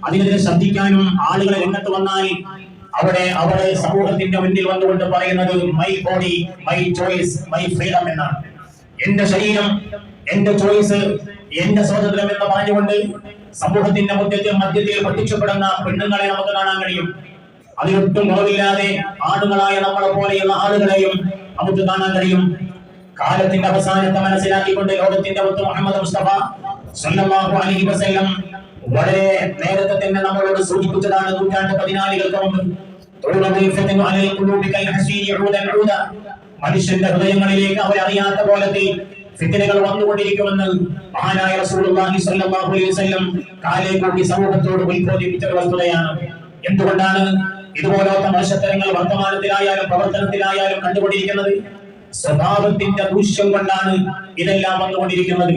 അതിനെതിരെ ശബ്ദിക്കാനും ആളുകൾ രംഗത്ത് വന്നാൽ അവിടെ സമൂഹത്തിന്റെ മുന്നിൽ വന്നുകൊണ്ട് പറയുന്നത് my body my choice my freedom എന്നാണ്. എന്റെ ശരീരം, എന്റെ ചോയ്സ്, എന്റെ സ്വാതന്ത്ര്യം എന്ന് പറഞ്ഞുകൊണ്ട് സമൂഹത്തിന്റെ മധ്യത്തിൽ പ്രത്യക്ഷപ്പെടുന്ന പെണ്ണുങ്ങളെ നമുക്ക് കാണാൻ കഴിയും. അതിലൊട്ടും കുറവില്ലാതെ ആണുങ്ങളായ നമ്മളെ പോലെയുള്ള ആളുകളെയും നമുക്ക് കാണാൻ കഴിയും. കാലത്തിന്റെ അവസാനത്തെ മനസ്സിലാക്കിക്കൊണ്ട് ലോകത്തിന്റെ മുത്ത് മുഹമ്മദ് മുസ്തഫ സല്ലല്ലാഹു അലൈഹി വസല്ലം വളരെ നേരത്തെ തന്നെ നമ്മളോട് സൂചിപ്പിച്ചതാണ്. നൂറ്റാണ്ട് 14 മുമ്പ് മനുഷ്യന്റെ ഹൃദയങ്ങളിലേക്ക് അവരറിയാത്ത പോലത്തെ ഫിത്നകൾ വന്നുകൊണ്ടിരിക്കുമെന്ന് മഹാനായ റസൂലുള്ളാഹി സ്വല്ലല്ലാഹു അലൈഹി വസല്ലം കാലേ കൂടി സമൂഹത്തോട് ഉത്ബോധിപ്പിച്ച വസ്തുതയാണ്. എന്തുകൊണ്ടാണ് ഇതുപോലത്തെ മോശത്തരങ്ങൾ വർത്തമാനത്തിലായാലും പ്രവർത്തനത്തിലായാലും കണ്ടുകൊണ്ടിരിക്കുന്നത്? സ്വഭാവത്തിന്റെ ദൂഷ്യം കൊണ്ടാണ് ഇതെല്ലാം വന്നുകൊണ്ടിരിക്കുന്നത്.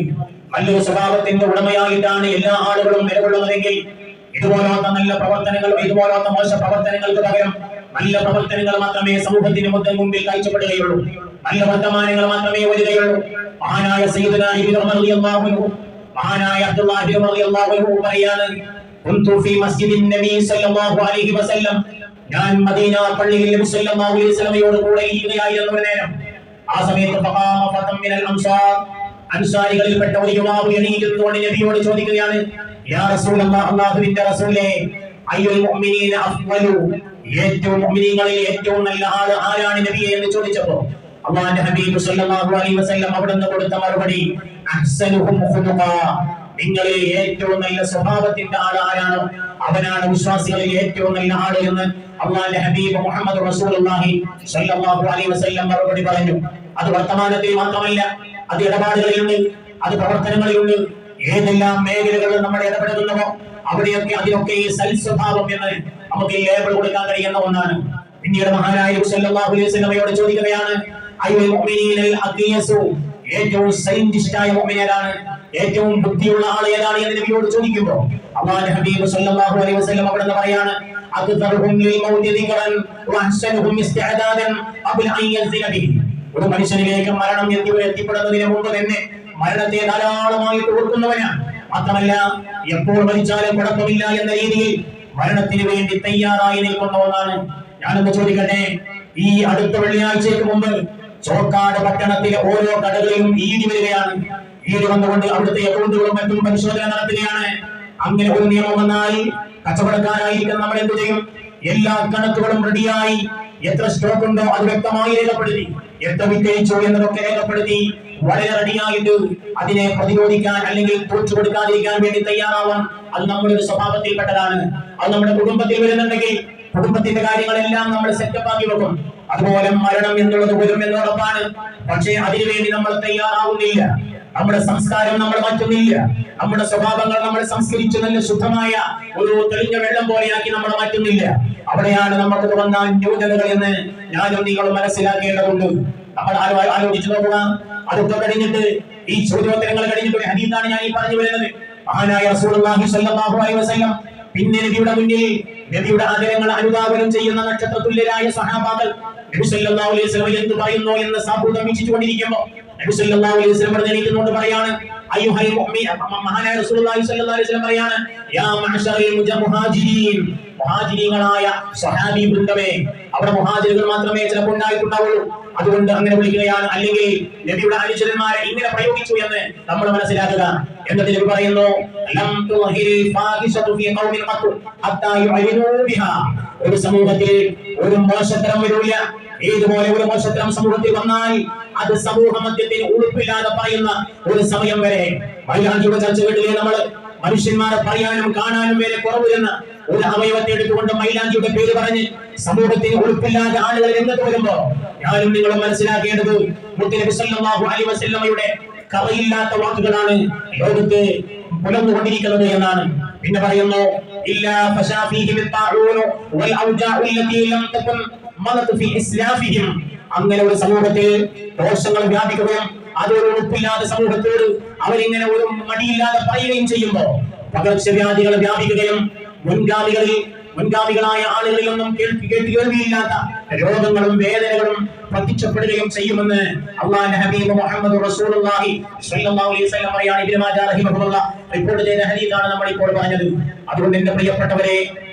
നല്ലൊരു സ്വഭാവത്തിന്റെ ഉടമയായിട്ടാണ് എല്ലാ ആളുകളും നിലകൊള്ളുന്നതെങ്കിൽ ഇതുപോലത്തെ നല്ല പ്രവർത്തനങ്ങൾ, ഇതുപോലത്തെ മോശ പ്രവർത്തനങ്ങൾക്ക് പകരം നല്ല പ്രവർത്തനങ്ങൾ മാത്രമേ സമൂഹത്തിന് മുമ്പിൽ കാഴ്ചപ്പെടുകയുള്ളൂ. നല്ല വർത്തമാനങ്ങൾ മാത്രമേ വരികയുള്ളൂ. മഹാനായ സയ്യിദുനാ ഇബ്നു ഉമർ റളിയല്ലാഹു അൻഹു, മഹാനായ അബ്ദുല്ലാഹ് ഇബ്നു ഉമർ റളിയല്ലാഹു അൻഹു പറയാണ്, കുന്തു ഫീ മസ്ജിദിൻ നബി സല്ലല്ലാഹു അലൈഹി വസല്ലം, ഞാൻ മദീന പള്ളിയിൽ നബി സല്ലല്ലാഹു അലൈഹി വസല്ലമയോട് കൂടെ ഇരിക്കുകയായിരുന്നു ഒരു നേരം. ആ സമയത്ത് ഫഖാമ ഫതം മിനൽ അൻസാർ, അൻസാരികളിൽപ്പെട്ട ഒരു യുവാവ് എണീറ്റുകൊണ്ട് നബിയോട് ചോദിക്കുകയാണ്, യാ റസൂലല്ലാഹ്, അല്ലാഹുവിന്റെ റസൂലേ, അയ്യുൽ മുഅ്മിനീന അഫ്ളു, ഏറ്റവും മുഅ്മിനീങ്ങളിൽ ഏറ്റവും നല്ല ആൾ ആരാണ് നബിയെ എന്ന് ചോദിച്ചപ്പോൾ അല്ലാഹുവിന്റെ ഹബീബ് സല്ലല്ലാഹു അലൈഹി വസല്ലം അവിടുന്ന് കൊടുത്ത മറുപടി, അഹ്സനുഹും ഖുലുഖാ, നിങ്ങളിൽ ഏറ്റവും നല്ല സ്വഭാവത്തിന്റെ ആൾ ആരാണോ അവനാണ് വിശ്വാസികളിൽ ഏറ്റവും നല്ല ആൾ എന്ന് അല്ലാഹുവിന്റെ ഹബീബ് മുഹമ്മദ് റസൂലുള്ളാഹി സ്വല്ലല്ലാഹു അലൈഹി വസല്ലം മറുപടി പറഞ്ഞു. അത് വർത്തമാനത്തിൽ മാത്രമല്ല, അത് ഇടപാടുകളിലുണ്ട്, അത് പ്രവർത്തനങ്ങളിലുണ്ട്. ഏതെല്ലാം മേഖലകളിൽ നമ്മൾ ഇടപെടുന്നുവോ അവിടെയൊക്കെ അതിനൊക്കെ ഈ സൽസ്വഭാവം എന്ന് നമുക്ക് ഈ ലേബിൾ കൊടുക്കാൻ കഴിയുന്ന ഒന്നാണ്. പിന്നീട് മഹാനായ സല്ലല്ലാഹു അലൈഹി വസല്ലമയോട് ചോദിക്കുകയാണ്, അയ്യുൽ മുഅ്മിനീനൽ അഖിയസു, ഏറ്റവും സയന്റിസ്റ്റായ മുഅ്മിനാണ്, ഏറ്റവും ബുദ്ധിയുള്ള ആൾ ഏതാണ് എന്ന് നബിയോട് ചോദിക്കുമ്പോൾ അല്ലാഹുവിന്റെ ഹബീബ് സല്ലല്ലാഹു അലൈഹി വസല്ലം അവിടുന്ന് പറയാണ്, അക്തറുഹും ലിൽ മൗതി ദിക്റൻ വഅഹ്സനുഹും ഇസ്തിഅദാദൻ ഖബ്ല അൻ യൻസില ബിഹി, ഒരു മനുഷ്യനിലേക്ക് മരണം എത്തിപ്പെടുന്നതിന് മുമ്പ് തന്നെ മരണത്തെ ധാരാളമായിട്ട് ഓർക്കുന്നവനാണ്. മാത്രമല്ല എപ്പോൾ മരിച്ചാലും കുഴപ്പമില്ല എന്ന രീതിയിൽ മരണത്തിന് വേണ്ടി തയ്യാറായി നിൽക്കുന്നവനാണ്. ഞാനൊന്ന് ചോദിക്കട്ടെ, ഈ അടുത്ത വെള്ളിയാഴ്ചയ്ക്ക് മുമ്പ് ചോക്കാട് പട്ടണത്തിലെ ഓരോ കടകളിലും ഈടി വരികയാണ്. ഈടി വന്നുകൊണ്ട് അവിടുത്തെ അക്കൗണ്ടുകളും മറ്റും പരിശോധന നടത്തുകയാണ്. അങ്ങനെ ഒരു നിയമം വന്നാൽ കച്ചവടക്കാരായിരിക്കും നമ്മൾ എന്ത് ചെയ്യും? എല്ലാ കണക്കുകളും റെഡിയായി, എത്ര സ്റ്റോക്ക് ഉണ്ടോ അത് വ്യക്തമായി രേഖപ്പെടുത്തി, എത്ര വിറ്റഴിച്ചു എന്നതൊക്കെ രേഖപ്പെടുത്തി വളരെ റെഡിയായിട്ട് അതിനെ പ്രതിരോധിക്കാൻ അല്ലെങ്കിൽ തോറ്റു കൊടുക്കാതിരിക്കാൻ വേണ്ടി തയ്യാറാവാൻ അത് നമ്മുടെ ഒരു സ്വഭാവത്തിൽപ്പെട്ടതാണ്. അത് നമ്മുടെ കുടുംബത്തിൽ വരുന്നുണ്ടെങ്കിൽ കുടുംബത്തിന്റെ കാര്യങ്ങളെല്ലാം നമ്മൾ സെറ്റപ്പ് ആക്കി വെക്കും. അതുപോലെ മരണം എന്നുള്ളത് വരും എന്നോടൊപ്പാണ്. പക്ഷേ അതിനുവേണ്ടി നമ്മൾ തയ്യാറാവുന്നില്ല. നമ്മുടെ സംസ്കാരം നമ്മൾ മാറ്റുന്നില്ല. നമ്മുടെ സ്വഭാവങ്ങൾ നമ്മൾ സംസ്കരിച്ച് നല്ല ശുദ്ധമായ ഒരു തെളിഞ്ഞ വെള്ളം പോലെയാക്കി നമ്മൾ മാറ്റുന്നില്ല. അവിടെയാണ് നമുക്ക് വന്ന ന്യൂനതകൾ എന്ന് ഞാനും നിങ്ങളും മനസ്സിലാക്കേണ്ടതുണ്ട്. നമ്മൾ ആലോചിച്ചു നോക്കുക. അതൊക്കെ കഴിഞ്ഞിട്ട് ഈ ചോദ്യോത്തരങ്ങൾ കഴിഞ്ഞിട്ട് ഒരു ഹദീസാണ് ഞാൻ ഈ പറഞ്ഞു വരുന്നത്. മഹാനായ റസൂലുള്ളാഹി സ്വല്ലല്ലാഹു അലൈഹി വസല്ലം പിന്നെ നബിയുടെ മുന്നിൽ നബിയുടെ ആദരങ്ങൾ അനുധാവനം ചെയ്യുന്ന നക്ഷത്രതുല്യരായ സഹാബാക്കൾ നബി സല്ലല്ലാഹു അലൈഹി വസല്ലം എന്ത് പറയുന്നു എന്ന് സാബൂതം വീക്ഷിച്ചുകൊണ്ടിരിക്കുമ്പോൾ നബി സല്ലല്ലാഹു അലൈഹി വസല്ലം എഴുന്നേറ്റുകൊണ്ട് പറയാണ്, അയ്യുഹൽ മുഅ്മിൻ, മഹാനായ റസൂലുള്ളാഹി സ്വല്ലല്ലാഹു അലൈഹി വസല്ലം പറയാണ്, യാ മഅശറൽ മുഹാജിരീൻ, മുഹാജിരീങ്ങളായ സ്വഹാബി വൃന്ദമേ. അവിടെ മുഹാജിറുകൾ മാത്രമേ ചിലപ്പോൾ ഉണ്ടായിട്ടുണ്ടാവുള്ളൂ, അതുകൊണ്ട് അങ്ങനെ വിളിക്കുകയാണ്. അല്ലെങ്കിൽ നബിയുടെ അനുചരന്മാരെ ഇങ്ങനെ പ്രയോഗിച്ചു എന്ന് നമ്മൾ മനസ്സിലാക്കുക. എന്നിട്ട് നബി പറയുന്നു, ലം തുഹിൽ ഫാഹിശതു ഫീ ഖൗമിൻ ഖത്തു ഹത്താ യുഅലിനൂ ബിഹാ, ഒരു സമൂഹത്തിൽ ഒരു മോശത്തരം വരില്ല. ഏതുപോലെ ഒരു മോശത്തരം സമൂഹത്തിൽ വന്നാൽ അത് സമൂഹ മധ്യത്തിൽ ഉളുപ്പില്ലാതെ പറയുന്ന ഒരു സമയം വരെ. മൈലാഞ്ചിയുടെ ചർച്ച കേട്ടില്ലേ നമ്മൾ? മനുഷ്യന്മാരെ പറയാനും കാണാനും വരെ കുറവ് വരുന്ന ഒരു അവയവത്തെ എടുത്തുകൊണ്ട് മൈലാഞ്ചിയുടെ പേര് പറഞ്ഞ് സമൂഹത്തിന് ഉൾപ്പില്ലാത്ത ആളുകൾ രംഗത്ത് വരുമ്പോ ഞാനും നിങ്ങളും മനസ്സിലാക്കേണ്ടത് മുത്തുനബി സല്ലല്ലാഹു അലൈഹി വസല്ലമയുടെ കറയില്ലാത്ത വാക്കുകളാണ് ലോകത്ത് പുലർന്നുകൊണ്ടിരിക്കുന്നത് എന്നാണ്. പിന്നെ പറയുന്നു, ഇല്ലാ ഫശാഫീഹി ബിത്താഊൻ വൽ ഔജാഉ അല്ലതി ലം തകുൻ മലത് ഫീ ഇസ്ലാഫിഹിം, അങ്ങനെ ഒരു സമൂഹത്തിൽ ദോഷങ്ങൾ വ്യാപിക്കുകയും അതൊരു ഉറപ്പില്ലാത്ത സമൂഹത്തോട് അവരിങ്ങനെ ഒരു മടിയില്ലാതെ പറയുകയും ചെയ്യുമ്പോൾ പകർച്ചവ്യാധികൾ വ്യാപിക്കുകയും മുൻഗാമികളിൽ മുൻഗാമികളായ ആളുകളിൽ ഒന്നും കേൾവിയില്ലാത്ത രോഗങ്ങളും വേദനകളും പ്രത്യക്ഷപ്പെടുകയും ചെയ്യുമെന്ന് അല്ലാഹുവിന്റെ ഹബീബ് മുഹമ്മദ് റസൂലുള്ളാഹി സ്വല്ലല്ലാഹു അലൈഹി വസല്ലം പറയാണ്. ഇബ്നു മാജാ റഹിമഹുല്ലാഹ് റിപ്പോർട്ട് ചെയ്ത ഹദീസാണ് നമ്മൾ ഇപ്പോൾ പറഞ്ഞത്. അതുകൊണ്ട് എന്റെ പ്രിയപ്പെട്ടവരെ,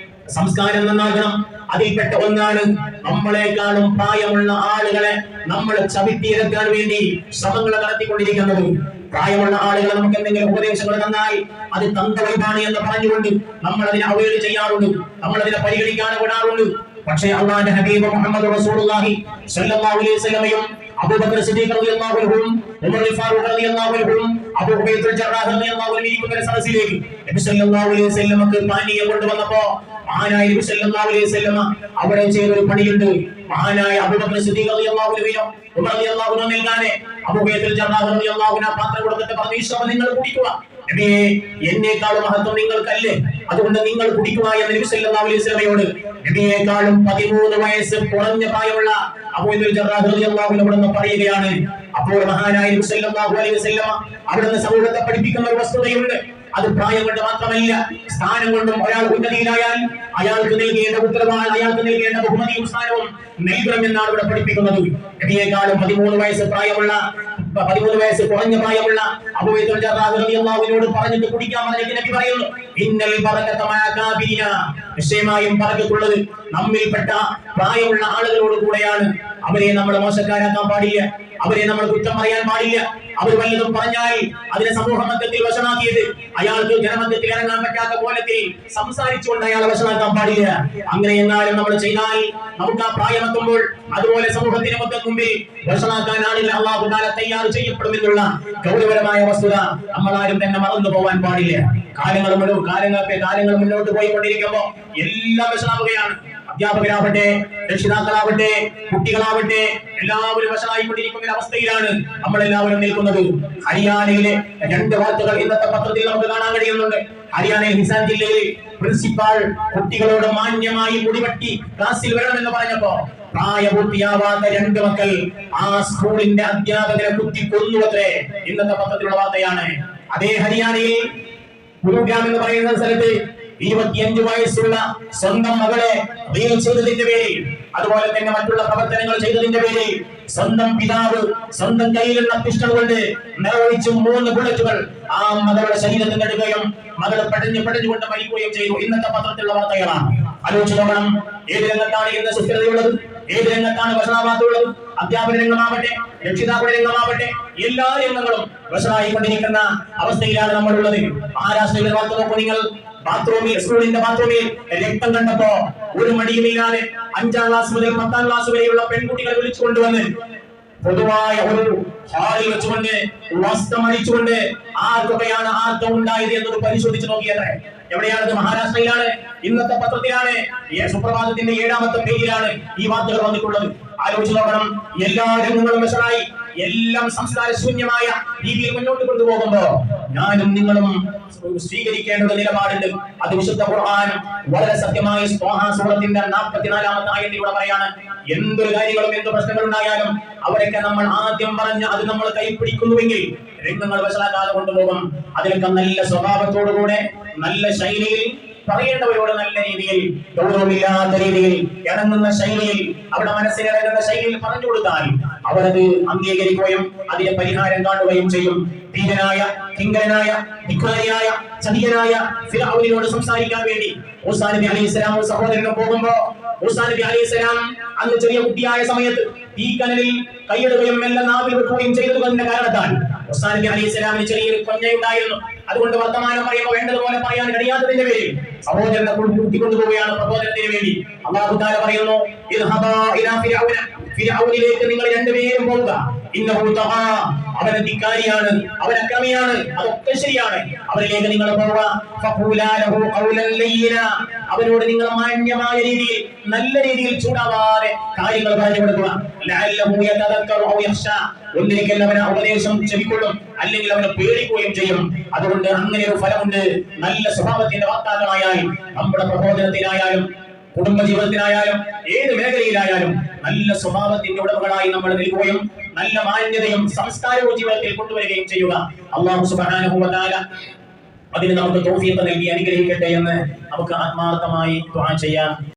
സംസ്കാരം നന്നാകണം. അതിൽപ്പെട്ട ഒന്നാണ് നമ്മളെക്കാളും പ്രായമുള്ള ആളുകളെ നമ്മൾ ചവിട്ടിയെടുക്കാൻ വേണ്ടി ശ്രമങ്ങൾ നടത്തിക്കൊണ്ടിരിക്കുന്നത്. പ്രായമുള്ള ആളുകളെ നമുക്ക് എന്തെങ്കിലും ഉപദേശങ്ങൾ തന്നാൽ അത് തന്തവൈബാണ് എന്ന് പറഞ്ഞുകൊണ്ട് നമ്മൾ അതിനെ അവോയ്ഡ് ചെയ്യാറുണ്ട്, നമ്മൾ അതിനെ പരിഗണിക്കാൻ വിടാറുണ്ട്. പക്ഷേ അല്ലാഹുവിന്റെ ഹബീബ് മുഹമ്മദ് റസൂലുള്ളാഹി സ്വല്ലല്ലാഹു അലൈഹി വസല്ലമയും അബൂബക്കർ സിദ്ദീഖ് റളിയല്ലാഹു അൻഹും ഉമർ ഫാറൂഖ് റളിയല്ലാഹു അൻഹും അബൂ ഉബൈദുൽ ജറാഹ് റളിയല്ലാഹു അൻഹു ഇരിക്കുന്ന സദസ്സിലേക്ക് നബി സല്ലല്ലാഹു അലൈഹി വസല്ലമക്ക് പാനീയം കൊണ്ടുവന്നപ്പോ മഹാനായ നബി സല്ലല്ലാഹു അലൈഹി വസല്ലമ അവിടെ ചെയ്തൊരു പണിയുണ്ട്. മഹാനായ അബൂബക്കർ സിദ്ദീഖ് റളിയല്ലാഹു അൻഹുവിനോ ഉമർ റളിയല്ലാഹു അൻഹു നൽകാനെ അബൂ ഉബൈദുൽ ജറാഹ് റളിയല്ലാഹു അൻഹു പാത്രം കൊടുത്തിട്ട് പറഞ്ഞു, ഈശ്വര നിങ്ങൾ കുടിക്കുക, നബിയെ എന്നേക്കാളും മഹത്വം നിങ്ങൾക്കല്ലേ, അതുകൊണ്ട് നിങ്ങൾ കുടിക്കുക എന്ന് നബി സല്ലല്ലാഹു അലൈഹി വസല്ലമയോട് നബിയേക്കാളും 13 വയസ്സ് കുറഞ്ഞ പ്രായമുള്ള അബൂ ഉബൈദുൽ ജറാഹ് റളിയല്ലാഹു അൻഹു അവിടുന്ന് പറയുകയാണ്. അപ്പോൾ മഹാനായ നബി സല്ലല്ലാഹു അലൈഹി വസല്ലമ അവിടുന്ന് സമൂഹത്തെ പഠിപ്പിക്കുന്ന ഒരു വസ്തുതയുണ്ട്. അത് പ്രായം കൊണ്ട് മാത്രമല്ല, സ്ഥാനം കൊണ്ടും ഒരാൾ ഉന്നതിയിലായാൽ അയാൾക്ക് നൽകേണ്ട ഉത്തരവാദിത്വം, അയാൾക്ക് നൽകേണ്ട ബഹുമതിയും സ്ഥാനവും നൽകണമെന്നാണ് ഇവിടെ പഠിപ്പിക്കുന്നത്. നബിയേക്കാളും 13 വയസ്സ് പ്രായമുള്ള 13 വയസ്സ് കുറഞ്ഞ പ്രായമുള്ള അബൂ ഉബൈദുൽ ജറാഹ് റളിയല്ലാഹു അൻഹു പറഞ്ഞിട്ട് കുടിക്കാൻ പറഞ്ഞിട്ട് നബി പറയുന്നു, ഇന്നൽ ബറകത മഅകാബിന, നിശ്ചയമായും ബറകത്തുള്ളത് നമ്മിൽപ്പെട്ട പ്രായമുള്ള ആളുകളോട് കൂടെയാണ്. അവരെ നമ്മൾ മോശക്കാരാക്കാൻ പാടില്ല, അവരെ നമ്മൾ കുറ്റം പറയാൻ പാടില്ല. അവർ വല്ലതും പറഞ്ഞാൽ അതിനെ സമൂഹ മധ്യത്തിൽ വശമാക്കിയത് അയാൾക്ക് ജനമധ്യത്തിൽ ഇറങ്ങാൻ പറ്റാത്ത കോലത്തിൽ സംസാരിച്ചുകൊണ്ട് അയാളെ വശമാക്കാൻ പാടില്ല. അങ്ങനെ എങ്ങാനും നമ്മൾ ചെയ്താൽ നമുക്ക് ആ പ്രായമെത്തുമ്പോൾ അതുപോലെ സമൂഹത്തിന് മുമ്പിൽ വശമാക്കാൻ ആളില്ല, അല്ലാഹു തആല തയ്യാർ ചെയ്യപ്പെടുമെന്നുള്ള ഗൗരവപരമായ വസ്തുത നമ്മൾ ആരും തന്നെ മറന്നു പോകാൻ പാടില്ല. കാലങ്ങൾ മുന്നോട്ട് പോയിക്കൊണ്ടിരിക്കുമ്പോൾ എല്ലാം വശമാവുകയാണ്. അധ്യാപകരാവട്ടെ, രക്ഷിതാക്കളാവട്ടെ, കുട്ടികളാവട്ടെ, എല്ലാവരും വശമായിക്കൊണ്ടിരിക്കുന്ന അവസ്ഥയിലാണ് നമ്മളെല്ലാവരും നിൽക്കുന്നത്. ഹരിയാനയിലെ 2 വാർത്തകൾ ഇന്നത്തെ പത്രത്തിൽ നമുക്ക് കാണാൻ കഴിയുന്നുണ്ട്. ഹരിയാനയിൽ ഹിസാർ ജില്ലയിൽ പ്രിൻസിപ്പാൾ കുട്ടികളോട് മാന്യമായി മുടിവെട്ടി ക്ലാസ്സിൽ വരണമെന്ന് പറഞ്ഞപ്പോ പ്രായപൂർത്തിയാവാത്ത 2 മക്കൾ ആ സ്കൂളിന്റെ അധ്യാപകരെ കുത്തി കൊന്നുവത്രേ. ഇന്നത്തെ പത്രത്തിലുള്ള വാർത്തയാണ്. അതേ ഹരിയാനയിൽ ഗുരുഗ്രാം എന്ന് പറയുന്ന സ്ഥലത്ത് 25 വയസ്സുള്ള സ്വന്തം മകളെ റീൽ ചെയ്തതിന്റെ പേരിൽ, അതുപോലെ തന്നെ മറ്റുള്ള പ്രവർത്തനങ്ങൾ ചെയ്തതിന്റെ പേരിൽ സ്വന്തം പിതാവ് സ്വന്തം കയ്യിലുള്ള പിസ്റ്റൾ കൊണ്ട് നിറവൊഴിച്ച് 3 ബുള്ളറ്റുകൾ ആ മകളുടെ ശരീരത്തിൽ നടുകയും മകൾ പടഞ്ഞുകൊണ്ട് മരിക്കുകയും ചെയ്തു. ഇന്നത്തെ പത്രത്തിലുള്ള വാർത്തകളാണ്. ആലോചിച്ച് നോക്കണം, ഏത് രംഗത്താണ് ഇന്ന് സുസ്ഥിരതയുള്ളത്, ഏത് രംഗത്താണ് വശനാവാത്തുള്ളത്. അധ്യാപന രംഗമാവട്ടെ, രക്ഷിതാക്കളുടെ രംഗമാവട്ടെ, എല്ലാ രംഗങ്ങളും വശമായിക്കൊണ്ടിരിക്കുന്ന അവസ്ഥയിലാണ് നമ്മളുള്ളത്. മഹാരാഷ്ട്രയിലെ വാർത്ത നോക്കൂ നിങ്ങൾ. സ്കൂളിന്റെ ബാത്റൂമിൽ രക്തം കണ്ടപ്പോ ഒരു മടിയുമില്ലാതെ 5ാം ക്ലാസ് മുതൽ 10ാം ക്ലാസ് വരെയുള്ള പെൺകുട്ടികളെ വിളിച്ചു കൊണ്ടുവന്ന് പൊതുവായ ഒരു ഹാളിൽ വെച്ചുകൊണ്ട് വസ്ത്രം അടിച്ചുകൊണ്ട് ആർക്കൊക്കെയാണ് ആർക്കം ഉണ്ടായത് എന്നത് പരിശോധിച്ച് നോക്കിയത്രേ. എവിടെയാണത്? മഹാരാഷ്ട്രയിലാണ്. ഇന്നത്തെ പത്രത്തിലാണ്, സുപ്രഭാതത്തിന്റെ 7ാമത്തെ പേജിലാണ് ഈ വാർത്തകൾ വന്നിട്ടുള്ളത്. ആലോചിച്ച് നോക്കണം, എല്ലാ രംഗങ്ങളും വശമായി, എല്ലാം സംസ്കാര ശൂന്യമായ രീതിയിൽ മുന്നോട്ട് കൊണ്ടുപോകുമ്പോ ഞാനും നിങ്ങളും സ്വീകരിക്കേണ്ട ഒരു നിലപാടുണ്ട്. അത് വിശുദ്ധ ഖുർആൻ വളരെ സത്യമായി സൂറത്തിന്റെ 44ാമത്തെ ആയത്തിലൂടെ പറയാണ്, എന്തൊരു കാര്യങ്ങളും എന്ത് പ്രശ്നങ്ങൾ ഉണ്ടായാലും അവരൊക്കെ നമ്മൾ ആദ്യം പറഞ്ഞ് അത് നമ്മൾ കൈപ്പിടിക്കുന്നുവെങ്കിൽ രംഗങ്ങൾ വശലാക്കാതെ കൊണ്ടുപോകും. അതിലൊക്കെ നല്ല സ്വഭാവത്തോടുകൂടെ നല്ല ശൈലിയിൽ പറയേണ്ടവരോട് നല്ല രീതിയിൽ, ഗൗരവമില്ലാത്ത രീതിയിൽ, ഇണങ്ങുന്ന ശൈലിയിൽ, അവിടെ മനസ്സിലിറങ്ങുന്ന ശൈലിയിൽ പറഞ്ഞു കൊടുത്താൽ അവരത് അംഗീകരിക്കുകയും അതിന് പരിഹാരം കാണുകയും ചെയ്യും. ധീരനായ, കിങ്കരനായ, ധിക്കാരിയായ, ചതിയനായ ഫിർഔനിനോട് സംസാരിക്കാൻ വേണ്ടി മൂസാ നബി അലൈഹിസ്സലാം സഹോദരനും പോകുമ്പോ മൂസാ നബി അലൈഹിസ്സലാം അന്ന് ചെറിയ കുട്ടിയായ സമയത്ത് ഈ കനലിൽ കൈയിടുകയും എല്ലാം നാവിൽ വെക്കുകയും ചെയ്തതിന്റെ കാരണത്താൽ മൂസാ നബി അലൈഹിസ്സലാമിന് ചെറിയൊരു കൊഞ്ഞയുണ്ടായിരുന്നു. അതുകൊണ്ട് വർത്തമാനം പറയുമ്പോൾ വേണ്ടതുപോലെ പറയാൻ കഴിയാത്തതിന്റെ പേരിൽ സഹോദരനെ കൂട്ടിക്കൊണ്ടുപോവുകയാണ് പ്രബോധനത്തിന് വേണ്ടി. അല്ലാഹു തആല പറയുന്നു, ഇദ്ഹബാ ഇലാ ഫിർഔന, ഫിർഔനിലേക്ക് നിങ്ങൾ 2 പേരും പോവുക. ഇന്നഹു തആ, അവൻ ധിക്കാരിയാണ്, അവൻ അക്രമിയാണ്, അതൊക്കെ ശരിയാണ്. അവരിലേക്ക് നിങ്ങൾ പോവുക. ഫഖൂലാ ലഹു ഖൗലൻ ലയ്യിന, അവനോട് നിങ്ങൾ മാന്യമായ രീതിയിൽ, നല്ല രീതിയിൽ ചൂടാവാതെ കാര്യങ്ങൾ പറഞ്ഞു കൊടുക്കുക. ലഅല്ലഹു യതദക്കറു ഔ യഖ്ശാ, ഒന്നിരിക്കൽ അവൻ ഉപദേശം ചെവിക്കൊള്ളും, അല്ലെങ്കിൽ അവനെ പേടിക്കുകയും ചെയ്യും. അതുകൊണ്ട് അങ്ങനെ ഒരു ഫലമുണ്ട്. നല്ല സ്വഭാവത്തിന്റെ വാർത്താക്കളായാൽ നമ്മുടെ പ്രബോധനത്തിനായാലും കുടുംബജീവിതത്തിനായാലും ഏത് മേഖലയിലായാലും നല്ല സ്വഭാവത്തിന്റെ ഉടമകളായി നമ്മൾ നിൽക്കുകയും നല്ല മാന്യതയും സംസ്കാരവും ജീവിതത്തിൽ കൊണ്ടുവരികയും ചെയ്യുക. അല്ലാഹു സുബ്ഹാനഹു വ തആല അതിന് നമുക്ക് തൗഫീഖ് നൽകി അനുഗ്രഹിക്കട്ടെ എന്ന് നമുക്ക് ആത്മാർത്ഥമായി ദുആ ചെയ്യാം.